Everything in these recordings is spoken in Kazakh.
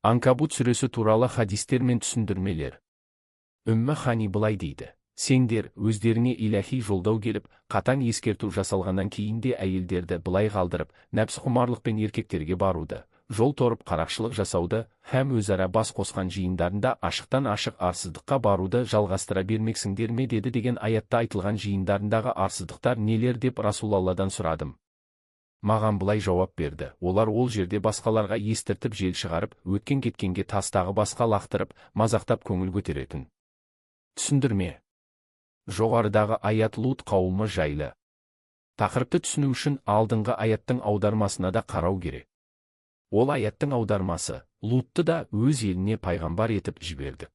Анкабут сүресі туралы хадистер мен түсіндірмелер. Үммі Хани былай дейді: сендер өздеріне иләхи жолдау келіп, қатаң ескерту жасалғаннан кейін де әйелдерді былай қалдырып, нәпсіқұмарлықпен еркектерге баруды, жол торып қарақшылық жасауды, һәм өзара бас қосқан жиындарында ашықтан ашық арсыздыққа баруды жалғастыра бермексіңдер ме деді деген аятта айтылған жиындарындағы арсыздықтар нелер деп Расулалладан сұрадым. Маған былай жауап берді: олар ол жерде басқаларға естіртіп жел шығарып, өткен кеткенге тастағы басқа лақтырып, мазақтап көңіл көтеретін. Түсіндірме. Жоғарыдағы аят Лут қауымы жайлы. Тақырыпты түсіну үшін алдыңғы аяттың аудармасына да қарау керек. Ол аяттың аудармасы Лутты да өз еліне пайғамбар етіп жіберді.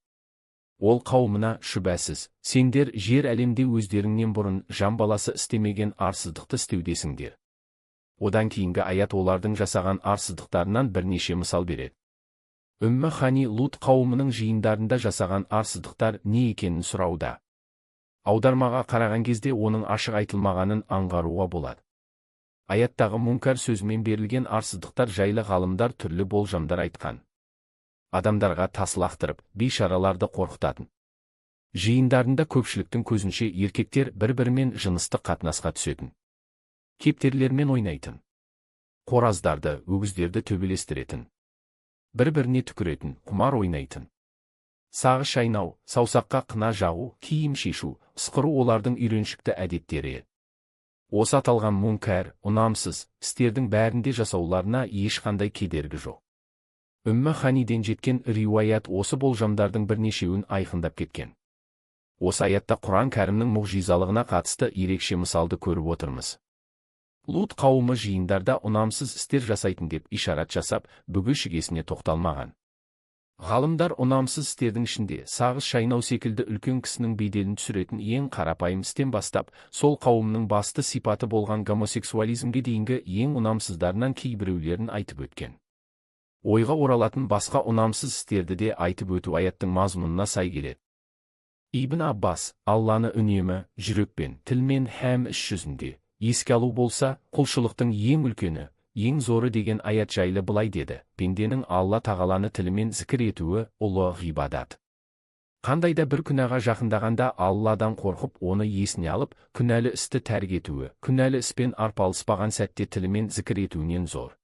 Ол қауымына: шүбәсіз, сендер жер әлемде өздеріңнен бұрын жан баласы істемеген арсыздықты істеудесіңдер. Одан кейінгі аят олардың жасаған арсыздықтарынан бірнеше мысал береді. Үммі Хани Лут қауымының жиындарында жасаған арсыздықтар не екенін сұрауда. Аудармаға қараған кезде оның ашық айтылмағанын аңғаруға болады. Аяттағы мункар сөзімен берілген арсыздықтар жайлы ғалымдар түрлі болжамдар айтқан. Адамдарға тас лақтырып, бейшараларды қорқытатын. Жиындарында көпшіліктің көзінше еркектер бір-бірімен жыныстық қатынасқа түсетін. Кептерлермен ойнайтын. Қораздарды, өгіздерді төбелестіретін. Бір-біріне түкіретін, құмар ойнайтын. Сағы шайнау, саусаққа қына жағу, киім шешу, ысқыру олардың үйреншікті әдеттері. Осы аталған мункар, ұнамсыз істердің бәрінде жасауларына ешқандай кедергі жоқ. Үммі Ханиден жеткен риуаят осы болжамдардың бірнешеуін айқындап кеткен. Осы аятта Құран кәрімнің мұғжизалығына қатысты ерекше мысалды көріп отырмыз. Лут қауымы жиындарда ұнамсыз істер жасайтын деп ишарат жасап, бүгі шігесіне тоқталмаған. Ғалымдар ұнамсыз істердің ішінде сағыз шайнау секілді үлкен кісінің беделін түсіретін ең қарапайым істен бастап, сол қауымның басты сипаты болған гомосексуализмге дейінгі ең ұнамсыздарынан кейбіреулерін айтып өткен. Ойға оралатын басқа ұнамсыз істерді де айтып өту аяттың мазмұнына сай келеді. Ибн Аббас, Алланы үнемі, жүрекпен, тілмен һәм іс жүзінде еске алу болса, құлшылықтың ең үлкені, ең зоры деген аят жайлы былай деді: пенденің Алла тағаланы тілімен зікір етуі ұлы ғибадат. Қандай да бір күнәға жақындағанда Алладан қорқып, оны есіне алып, күнәлі істі тәрк етуі, күнәлі іспен арпалыспаған сәтте тілімен зікір етуінен зор.